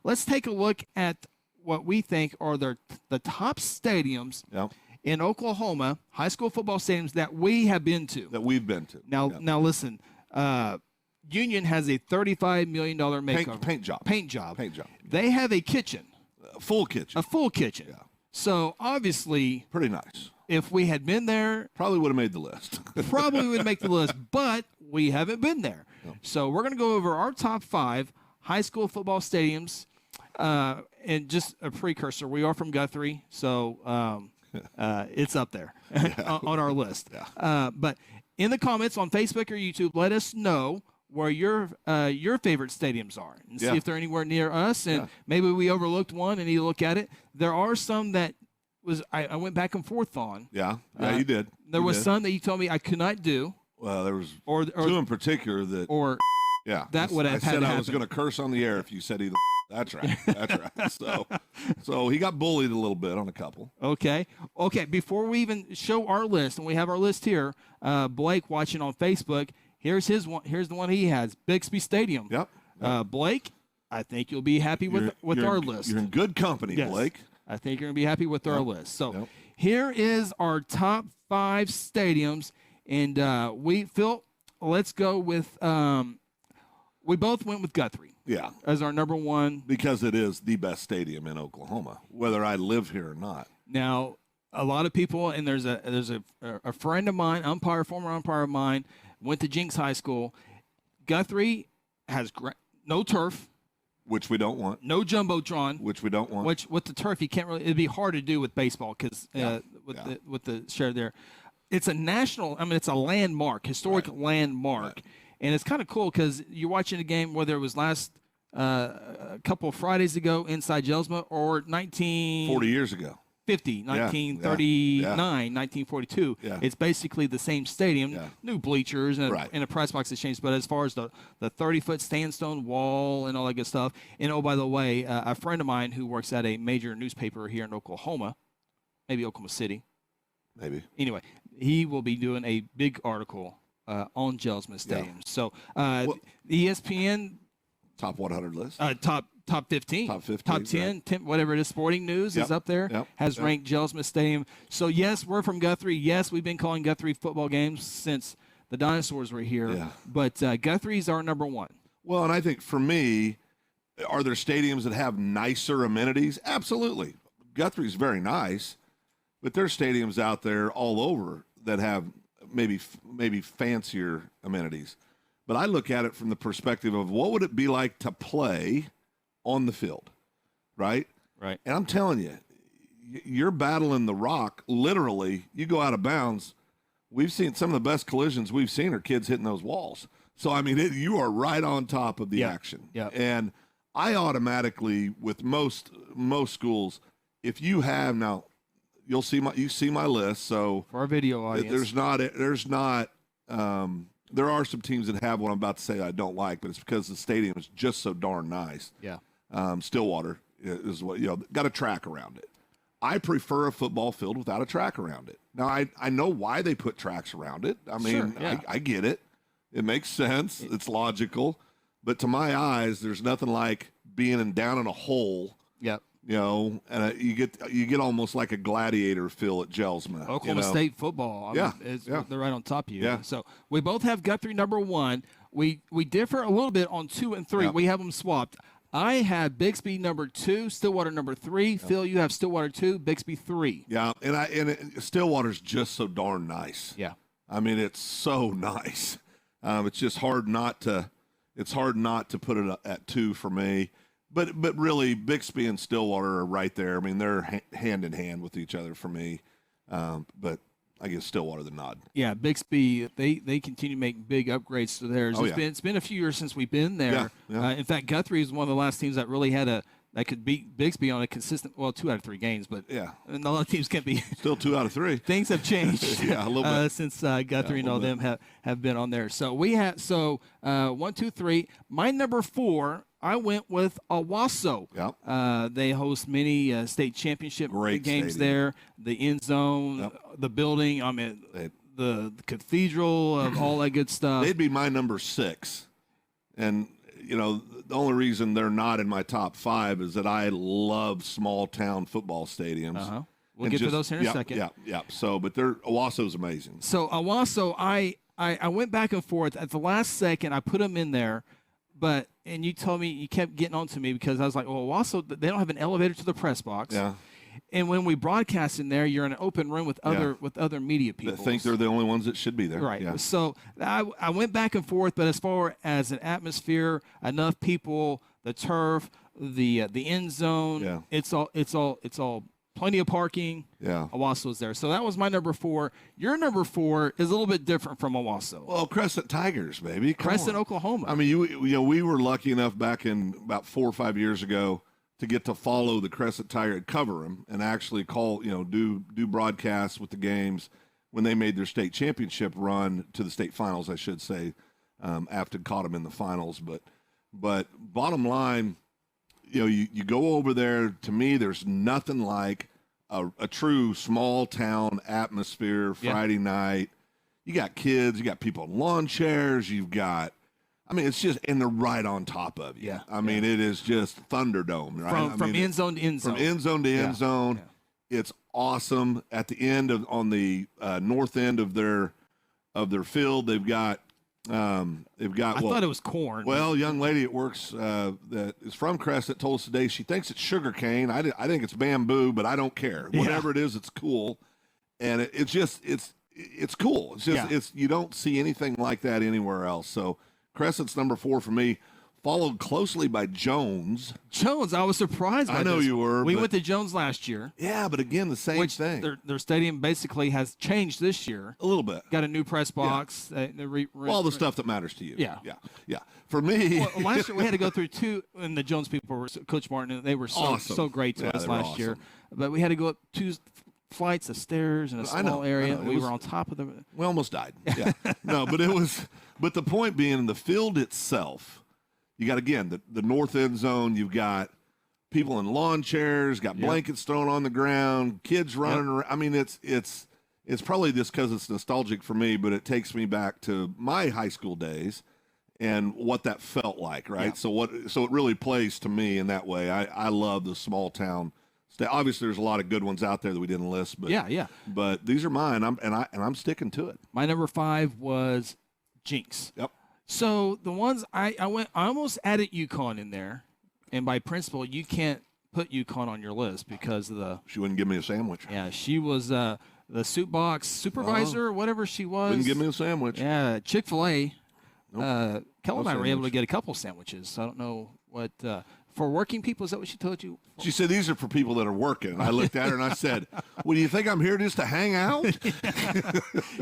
let's take a look at what we think are the top stadiums in Oklahoma, high school football stadiums that we have been to. That we've been to. Now listen, Union has a $35 million makeover. Paint job. Paint job. They have a kitchen. A full kitchen. A full kitchen. Yeah. So, obviously. Pretty nice. If we had been there. Probably would have made the list. Probably would make the list, but we haven't been there. No. So, we're going to go over our top 5 high school football stadiums. And just a precursor, we are from Guthrie, so it's up there on our list. Yeah. But in the comments on Facebook or YouTube, let us know where your favorite stadiums are and see if they're anywhere near us. And maybe we overlooked one and need to look at it. There are some that I went back and forth on. Yeah, you did. There was some that you told me I could not do. Well, there was two in particular that. That would have had to happen. I was going to curse on the air if you said either. That's right. That's right. So he got bullied a little bit on a couple. Okay. Before we even show our list, and we have our list here, Blake watching on Facebook. Here's his one. Here's the one he has: Bixby Stadium. Yep. Blake, I think you'll be happy with our list. You're in good company, yes. Blake. I think you're gonna be happy with our list. So here is our top 5 stadiums, and let's go with. We both went with Guthrie. Yeah. As our number 1. Because it is the best stadium in Oklahoma, whether I live here or not. Now, a lot of people, and there's a friend of mine, former umpire of mine, went to Jinx High School. Guthrie has no turf. Which we don't want. No jumbotron. Which we don't want. Which with the turf, you can't really. It'd be hard to do with baseball because with the share there. It's a national. I mean, it's a landmark, historic landmark. Right. And it's kind of cool because you're watching a game, whether it was a couple of Fridays ago inside Jelsma or 40 years ago. 1939, 1942. Yeah. It's basically the same stadium, new bleachers and a press box has changed. But as far as the 30-foot sandstone wall and all that good stuff, and oh, by the way, a friend of mine who works at a major newspaper here in Oklahoma, maybe Oklahoma City. Maybe. Anyway, he will be doing a big article on Jelsma Stadium. Yeah. So ESPN top 100 list. Top 15. Top 15. Top 10, 10 whatever it is. Sporting News is up there. Has ranked Jelsma Stadium. So yes, we're from Guthrie. Yes, we've been calling Guthrie football games since the dinosaurs were here. Yeah. But Guthrie's our number 1. Well, and I think for me, are there stadiums that have nicer amenities? Absolutely. Guthrie's very nice, but there's stadiums out there all over that have maybe fancier amenities. But I look at it from the perspective of what would it be like to play on the field, right? Right. And I'm telling you, you're battling the rock. Literally, you go out of bounds. We've seen some of the best collisions we've seen are kids hitting those walls. So, I mean, you are right on top of the action. Yeah. And I automatically, with most schools, if you have now, you see my list. So for our video audience, there are some teams that have what I'm about to say I don't like, but it's because the stadium is just so darn nice. Yeah. Stillwater is what, got a track around it. I prefer a football field without a track around it. Now, I know why they put tracks around it. I mean, sure, I get it. It makes sense. It's logical. But to my eyes, there's nothing like being down in a hole. Yep. And you get almost like a gladiator feel at Jelsma. Oklahoma State football. They're right on top of you. Yeah. So we both have Guthrie number 1. We differ a little bit on 2 and 3. Yep. We have them swapped. I have Bixby number 2, Stillwater number 3. Yep. Phil, you have Stillwater 2, Bixby 3. Yeah, and Stillwater's just so darn nice. Yeah. I mean, it's so nice. It's just hard not to put it at 2 for me. But really, Bixby and Stillwater are right there. I mean, they're hand in hand with each other for me. But I guess Stillwater the nod. Yeah, Bixby, they continue to make big upgrades to theirs. It's been a few years since we've been there. Yeah. In fact, Guthrie is one of the last teams that really that could beat Bixby on a consistent, 2 out of 3 games. But and a lot of teams can't be. Still 2 out of 3. Things have changed. A little bit since Guthrie and all them have been on there. So we have 1, 2, 3. My number 4. I went with Owasso. Yep. They host many state championship games stadium. there. The end zone, the building, the cathedral, all that good stuff. They'd be my number 6. And, the only reason they're not in my top 5 is that I love small town football stadiums. Uh-huh. We'll get to those here in a second. Yeah. So, but Owasso's amazing. So Owasso, I went back and forth. At the last second, I put them in there, and you told me, you kept getting on to me because I was like, well, Owasso, they don't have an elevator to the press box. Yeah. And when we broadcast in there, you're in an open room with other media people. That think they're the only ones that should be there. Right. Yeah. So I went back and forth, but as far as an atmosphere, enough people, the turf, the end zone, it's all plenty of parking. Yeah. Owasso's there. So that was my number 4. Your number 4 is a little bit different from Owasso. Well, Crescent Tigers, baby. Crescent, Oklahoma. I mean, we were lucky enough back in about 4 or 5 years ago to get to follow the Crescent Tiger and cover them and actually do broadcasts with the games when they made their state championship run to the state finals, I should say. Afton caught them in the finals. But bottom line, you go over there, to me, there's nothing like a true small town atmosphere Friday night. You got kids, you got people in lawn chairs, it's just, and they're right on top of you. Yeah. I mean, it is just Thunderdome, right? From end zone to end zone. From end zone to end zone. Yeah. It's awesome. At the end on the north end of their field, they've got. I thought it was corn. Well, a young lady that works that is from Crescent told us today she thinks it's sugar cane. I think it's bamboo, but I don't care. Whatever it is, it's cool, and it's cool. It's just you don't see anything like that anywhere else. So Crescent's number 4 for me, followed closely by Jones. I was surprised by I know this. you were. We went to Jones last year. Yeah, but again, the same thing. Their stadium basically has changed this year. A little bit. Got a new press box. All the stuff that matters to you. Yeah. For me. Well, last year we had to go through 2, and the Jones people were, Coach Martin, and they were so great to us last year. But we had to go up 2 flights of stairs in a small area. We were on top of them. We almost died. Yeah. No, but the point being, in the field itself, you got, again, the north end zone. You've got people in lawn chairs, got blankets thrown on the ground, kids running around. I mean, it's probably just because it's nostalgic for me, but it takes me back to my high school days and what that felt like, right? So it really plays to me in that way. I love the small town. Obviously, there's a lot of good ones out there that we didn't list, but but these are mine. I'm sticking to it. My number 5 was Jinx. Yep. So the ones I almost added UConn in there, and by principle, you can't put UConn on your list because of she wouldn't give me a sandwich. Yeah, she was the soup box supervisor, whatever she was. Wouldn't give me a sandwich. Yeah, Chick-fil-A. Nope. Kelly and I were able to get a couple sandwiches. So I don't know what for working people. Is that what she told you? She said these are for people that are working. And I looked at her and I said, "Well, do you think I'm here just to hang out?"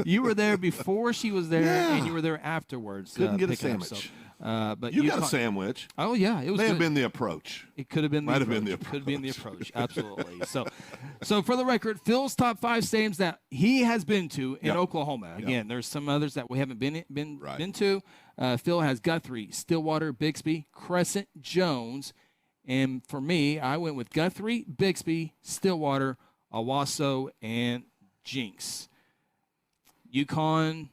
You were there before she was there, and you were there afterwards. Couldn't get a sandwich. But you got a sandwich. Oh yeah, it was. May have been the approach. It could have been. Might have been the approach. Could have been the approach. Absolutely. So for the record, Phil's top 5 stadiums that he has been to in Oklahoma. Again, there's some others that we haven't been to. Phil has Guthrie, Stillwater, Bixby, Crescent, Jones, and for me, I went with Guthrie, Bixby, Stillwater, Owasso, and Jinx. UConn.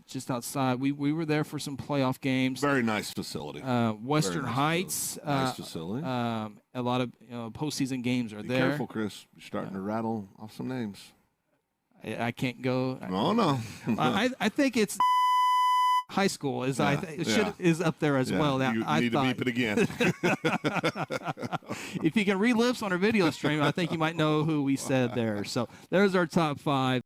Just outside. We were there for some playoff games. Very nice facility. Western Heights. Nice facility. A lot of postseason games are Be there. Careful, Chris. You're starting to rattle off some names. I can't go. No. I think it's high school is is up there as well. Now, you need to beep it again. If you can relive on our video stream, I think you might know who we said there. So there's our top 5.